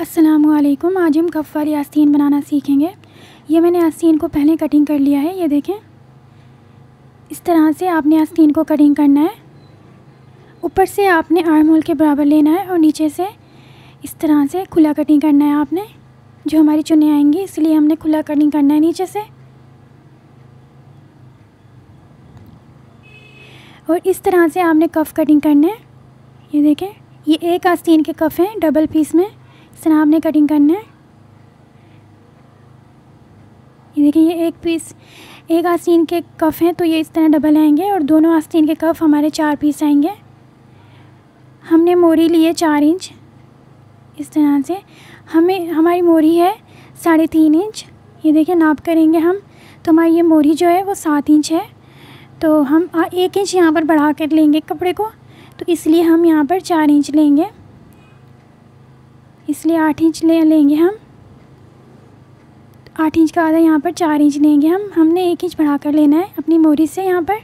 अस्सलामुअलैकुम। आज हम कफ़ वाली आस्तीन बनाना सीखेंगे। ये मैंने आस्तीन को पहले कटिंग कर लिया है। ये देखें, इस तरह से आपने आस्तीन को कटिंग करना है। ऊपर से आपने आर्म होल के बराबर लेना है और नीचे से इस तरह से खुला कटिंग करना है आपने। जो हमारी चुन्नी आएंगी इसलिए हमने खुला कटिंग करना है नीचे से। और इस तरह से आपने कफ़ कटिंग करना है। ये देखें, ये एक आस्तीन के कफ़ हैं डबल पीस में। इस तरह आपने कटिंग करना है। ये देखिए, ये एक पीस एक आस्तीन के कफ़ हैं तो ये इस तरह डबल आएंगे और दोनों आस्तीन के कफ़ हमारे 4 पीस आएंगे। हमने मोरी ली है 4 इंच। इस तरह से हमारी मोरी है 3.5 इंच। ये देखिए, नाप करेंगे हम तो हमारी ये मोरी जो है वो 7 इंच है। तो हम 1 इंच यहाँ पर बढ़ा कर लेंगे कपड़े को, तो इसलिए हम यहाँ पर 4 इंच लेंगे। इसलिए 8 इंच लेंगे हम। 8 इंच का आधा यहाँ पर 4 इंच लेंगे हम। हमने 1 इंच बढ़ा कर लेना है अपनी मोरी से यहाँ पर।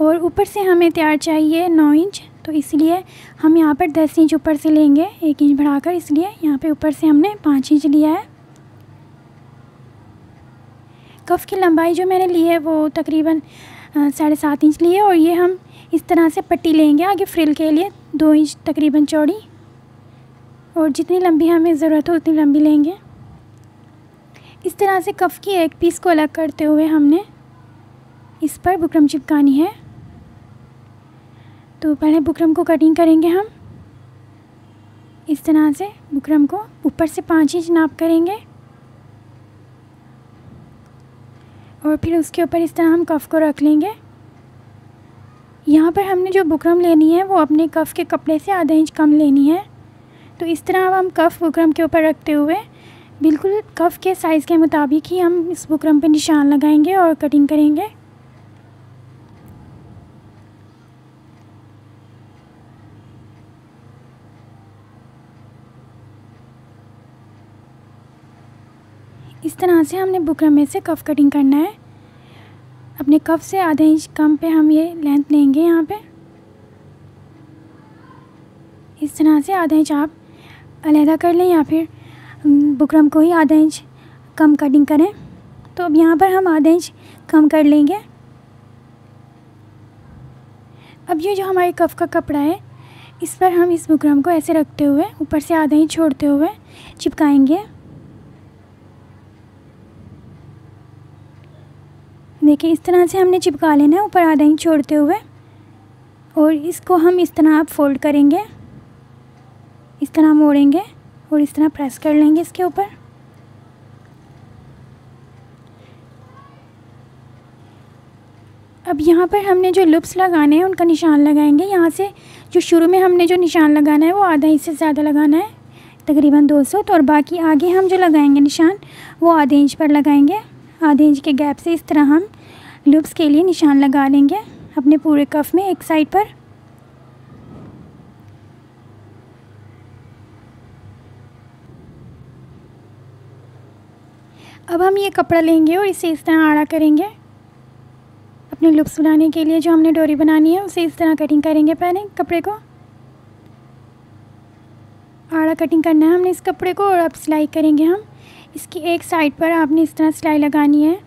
और ऊपर से हमें तैयार चाहिए 9 इंच, तो इसलिए हम यहाँ पर 10 इंच ऊपर से लेंगे 1 इंच बढ़ाकर। इसलिए यहाँ पे ऊपर से हमने 5 इंच लिया है। कफ़ की लंबाई जो मैंने ली है वो तकरीबन 7.5 इंच ली है। और ये हम इस तरह से पट्टी लेंगे आगे फ्रिल के लिए 2 इंच तकरीबन चौड़ी, और जितनी लंबी हमें ज़रूरत हो उतनी लंबी लेंगे। इस तरह से कफ़ की एक पीस को अलग करते हुए हमने इस पर बुकरम चिपकानी है। तो पहले बुकरम को कटिंग करेंगे हम। इस तरह से बुकरम को ऊपर से 5 इंच नाप करेंगे और फिर उसके ऊपर इस तरह हम कफ़ को रख लेंगे। यहाँ पर हमने जो बुकरम लेनी है वो अपने कफ़ के कपड़े से आधा इंच कम लेनी है। तो इस तरह अब हम कफ़ बुकरम के ऊपर रखते हुए बिल्कुल कफ़ के साइज़ के मुताबिक ही हम इस बुकरम पे निशान लगाएंगे और कटिंग करेंगे। इस तरह से हमने बुकरम में से कफ़ कटिंग करना है। अपने कफ़ से आधा इंच कम पे हम ये लेंथ लेंगे यहाँ पे। इस तरह से आधा इंच आप अलहदा कर लें या फिर बुकरम को ही आधा इंच कम कटिंग करें। तो अब यहाँ पर हम आधा इंच कम कर लेंगे। अब ये जो हमारे कफ़ का कपड़ा है इस पर हम इस बुकरम को ऐसे रखते हुए ऊपर से आधा इंच छोड़ते हुए चिपकाएंगे। देखिए, इस तरह से हमने चिपका लेना है ऊपर आधा इंच छोड़ते हुए। और इसको हम इस तरह आप फोल्ड करेंगे, इस तरह मोड़ेंगे और इस तरह प्रेस कर लेंगे इसके ऊपर। अब यहाँ पर हमने जो लूप्स लगाने हैं उनका निशान लगाएंगे। यहाँ से जो शुरू में हमने जो निशान लगाना है वो आधा इंच से ज़्यादा लगाना है, तकरीबन 200। तो और बाकी आगे हम जो लगाएंगे निशान वो आधे इंच पर लगाएंगे। आधे इंच के गैप से इस तरह हम लूप्स के लिए निशान लगा लेंगे अपने पूरे कफ़ में एक साइड पर। अब हम ये कपड़ा लेंगे और इसे इस तरह आड़ा करेंगे। अपने लूप्स बनाने के लिए जो हमने डोरी बनानी है उसे इस तरह कटिंग करेंगे। पहले कपड़े को आड़ा कटिंग करना है हमने इस कपड़े को। और अब सिलाई करेंगे हम। इसकी एक साइड पर आपने इस तरह सिलाई लगानी है।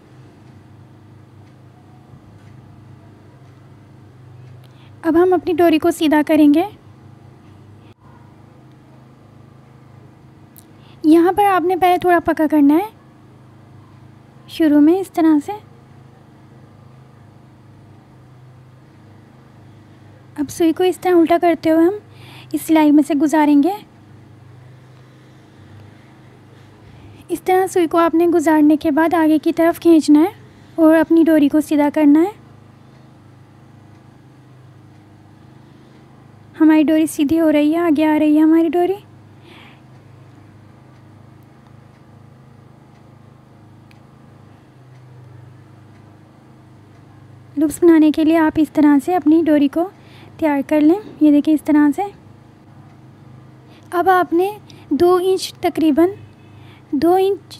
अब हम अपनी डोरी को सीधा करेंगे। यहाँ पर आपने पहले थोड़ा पक्का करना है शुरू में इस तरह से। अब सुई को इस तरह उल्टा करते हुए हम इस सिलाई में से गुजारेंगे। इस तरह सुई को आपने गुजारने के बाद आगे की तरफ खींचना है और अपनी डोरी को सीधा करना है। हमारी डोरी सीधी हो रही है, आगे आ रही है हमारी डोरी। लूप्स बनाने के लिए आप इस तरह से अपनी डोरी को तैयार कर लें। ये देखिए, इस तरह से। अब आपने 2 इंच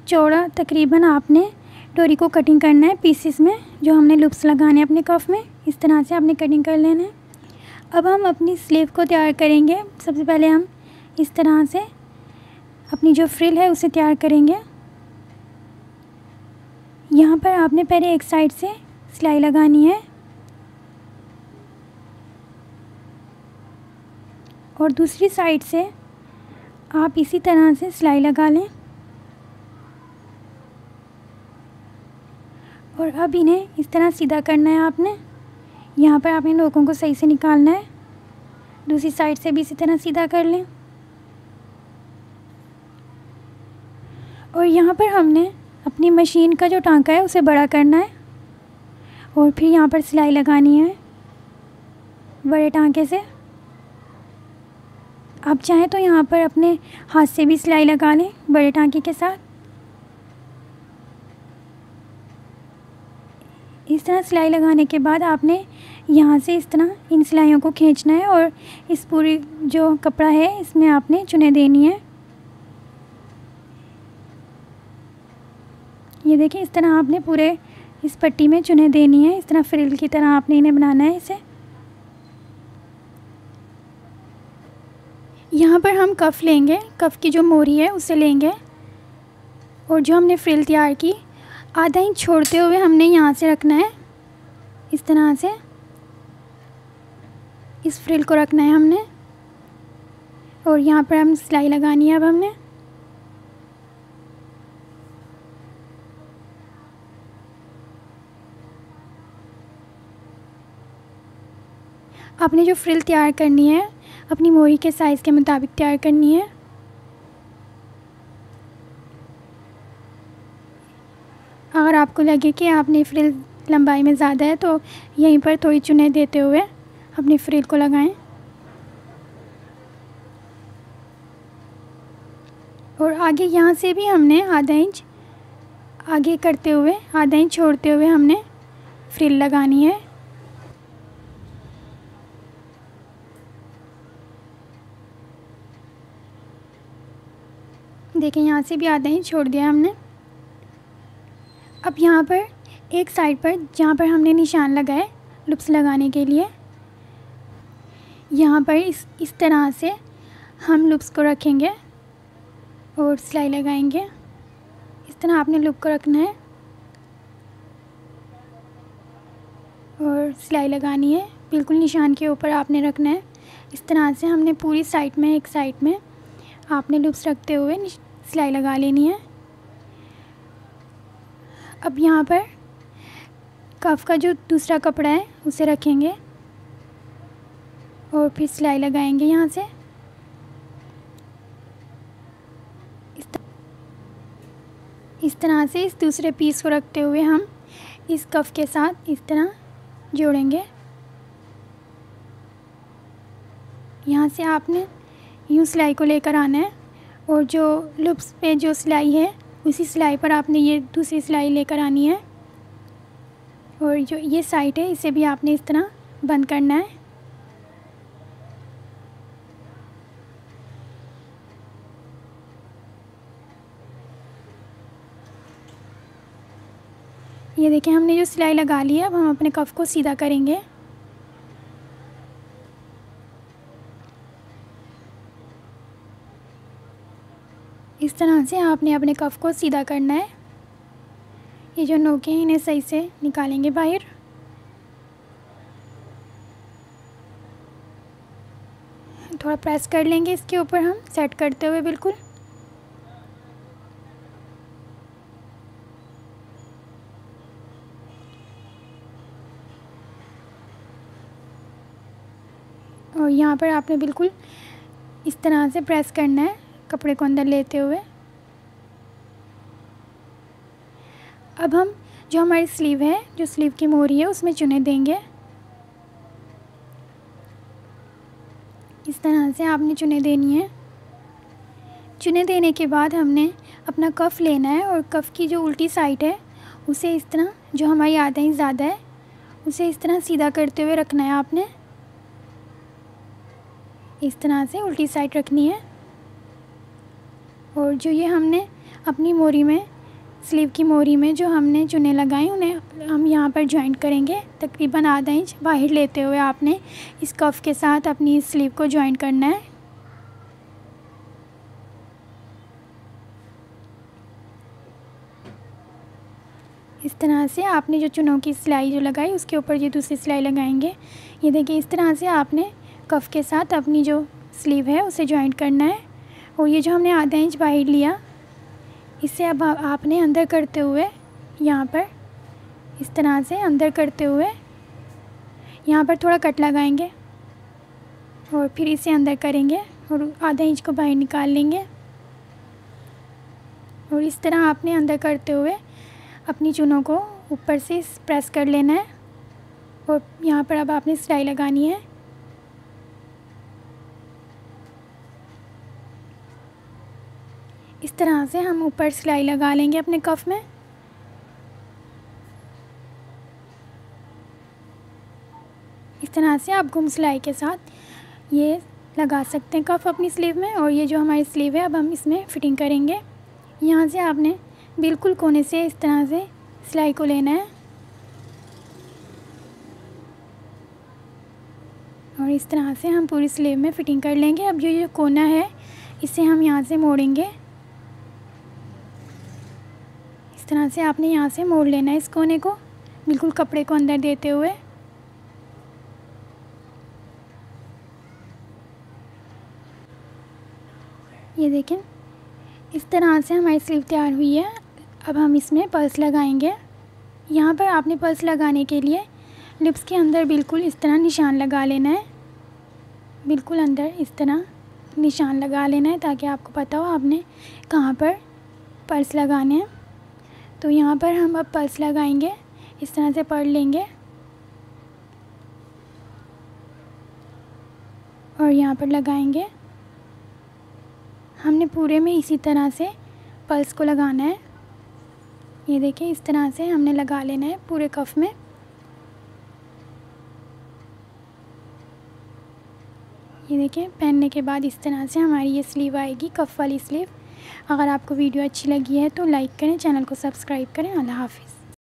चौड़ा तकरीबन आपने डोरी को कटिंग करना है पीसेस में, जो हमने लूप्स लगाने हैं अपने कफ़ में। इस तरह से आपने कटिंग कर लेना है। अब हम अपनी स्लीव को तैयार करेंगे। सबसे पहले हम इस तरह से अपनी जो फ्रिल है उसे तैयार करेंगे। यहाँ पर आपने पहले एक साइड से सिलाई लगानी है और दूसरी साइड से आप इसी तरह से सिलाई लगा लें और अब इन्हें इस तरह सीधा करना है आपने। यहाँ पर आपने नोकों को सही से निकालना है। दूसरी साइड से भी इसी तरह सीधा कर लें और यहाँ पर हमने अपनी मशीन का जो टांका है उसे बड़ा करना है और फिर यहाँ पर सिलाई लगानी है बड़े टांके से। आप चाहें तो यहाँ पर अपने हाथ से भी सिलाई लगा लें बड़े टांके के साथ। इस तरह सिलाई लगाने के बाद आपने यहाँ से इस तरह इन सिलाइयों को खींचना है और इस पूरी जो कपड़ा है इसमें आपने चुनें देनी है। ये देखिए, इस तरह आपने पूरे इस पट्टी में चुनें देनी है। इस तरह फ्रिल की तरह आपने इन्हें बनाना है इसे। यहाँ पर हम कफ़ लेंगे, कफ़ की जो मोरी है उसे लेंगे और जो हमने फ्रिल तैयार की आधा इंच छोड़ते हुए हमने यहाँ से रखना है। इस तरह से इस फ्रिल को रखना है हमने और यहाँ पर हम सिलाई लगानी है। अब हमने आपने जो फ्रिल तैयार करनी है अपनी मोरी के साइज़ के मुताबिक तैयार करनी है। अगर आपको लगे कि आपने फ्रिल लंबाई में ज़्यादा है तो यहीं पर थोड़ी चुनें देते हुए अपनी फ्रिल को लगाएं और आगे यहाँ से भी हमने आधा इंच आगे करते हुए आधा इंच छोड़ते हुए हमने फ्रिल लगानी है। देखें, यहाँ से भी आधा इंच छोड़ दिया हमने। अब यहाँ पर एक साइड पर जहाँ पर हमने निशान लगाए लूप्स लगाने के लिए, यहाँ पर इस तरह से हम लूप्स को रखेंगे और सिलाई लगाएंगे। इस तरह आपने लूप को रखना है और सिलाई लगानी है। बिल्कुल निशान के ऊपर आपने रखना है। इस तरह से हमने पूरी साइड में एक साइड में आपने लूप्स रखते हुए सिलाई लगा लेनी है। अब यहाँ पर कफ का जो दूसरा कपड़ा है उसे रखेंगे और फिर सिलाई लगाएंगे यहाँ से। इस तरह से इस दूसरे पीस को रखते हुए हम इस कफ के साथ इस तरह जोड़ेंगे। यहाँ से आपने यूँ सिलाई को लेकर आना है और जो लूप्स पे जो सिलाई है उसी सिलाई पर आपने ये दूसरी सिलाई लेकर आनी है और जो ये साइड है इसे भी आपने इस तरह बंद करना है। ये देखें, हमने जो सिलाई लगा ली है। अब हम अपने कफ को सीधा करेंगे। इस तरह से आपने अपने कफ को सीधा करना है। ये जो नोकें हैं इन्हें सही से निकालेंगे बाहर। थोड़ा प्रेस कर लेंगे इसके ऊपर हम सेट करते हुए बिल्कुल। और यहाँ पर आपने बिल्कुल इस तरह से प्रेस करना है कपड़े को अंदर लेते हुए। अब हम जो हमारी स्लीव है, जो स्लीव की मोरी है, उसमें चुनें देंगे। इस तरह से आपने चुनें देनी है। चुनें देने के बाद हमने अपना कफ लेना है और कफ की जो उल्टी साइड है उसे इस तरह, जो हमारी आधा इंच ज़्यादा है, उसे इस तरह सीधा करते हुए रखना है आपने। इस तरह से उल्टी साइड रखनी है और जो ये हमने अपनी मोरी में, स्लीव की मोरी में जो हमने चुनें लगाई उन्हें हम यहाँ पर जॉइंट करेंगे। तकरीबन आधा इंच बाहर लेते हुए आपने इस कफ के साथ अपनी स्लीव को जॉइंट करना है। इस तरह से आपने जो चुनों की सिलाई जो लगाई उसके ऊपर ये दूसरी सिलाई लगाएंगे। ये देखिए इस तरह से आपने कफ के साथ अपनी जो स्लीव है उसे जॉइंट करना है। और ये जो हमने आधा इंच वाइड लिया इसे अब आपने अंदर करते हुए यहाँ पर इस तरह से अंदर करते हुए यहाँ पर थोड़ा कट लगाएंगे और फिर इसे अंदर करेंगे और आधा इंच को बाहर निकाल लेंगे। और इस तरह आपने अंदर करते हुए अपनी चुनों को ऊपर से प्रेस कर लेना है और यहाँ पर अब आपने सिलाई लगानी है। इस तरह से हम ऊपर सिलाई लगा लेंगे अपने कफ में। इस तरह से आप गुम सिलाई के साथ ये लगा सकते हैं कफ अपनी स्लीव में। और ये जो हमारी स्लीव है अब हम इसमें फ़िटिंग करेंगे। यहाँ से आपने बिल्कुल कोने से इस तरह से सिलाई को लेना है और इस तरह से हम पूरी स्लीव में फ़िटिंग कर लेंगे। अब जो कोना है इसे हम यहाँ से मोड़ेंगे। इस तरह से आपने यहाँ से मोड़ लेना है इस कोने को, बिल्कुल कपड़े को अंदर देते हुए। ये देखें इस तरह से हमारी स्लीव तैयार हुई है। अब हम इसमें पर्स लगाएंगे। यहाँ पर आपने पर्स लगाने के लिए लिप्स के अंदर बिल्कुल इस तरह निशान लगा लेना है, बिल्कुल अंदर इस तरह निशान लगा लेना है ताकि आपको पता हो आपने कहाँ पर पर्स लगाने हैं। तो यहाँ पर हम अब पर्स लगाएंगे, इस तरह से पढ़ लेंगे और यहाँ पर लगाएंगे। हमने पूरे में इसी तरह से पल्स को लगाना है। ये देखिए इस तरह से हमने लगा लेना है पूरे कफ में। ये देखिए पहनने के बाद इस तरह से हमारी ये स्लीव आएगी, कफ वाली स्लीव। अगर आपको वीडियो अच्छी लगी है तो लाइक करें, चैनल को सब्सक्राइब करें। अल्लाह हाफ़िज़।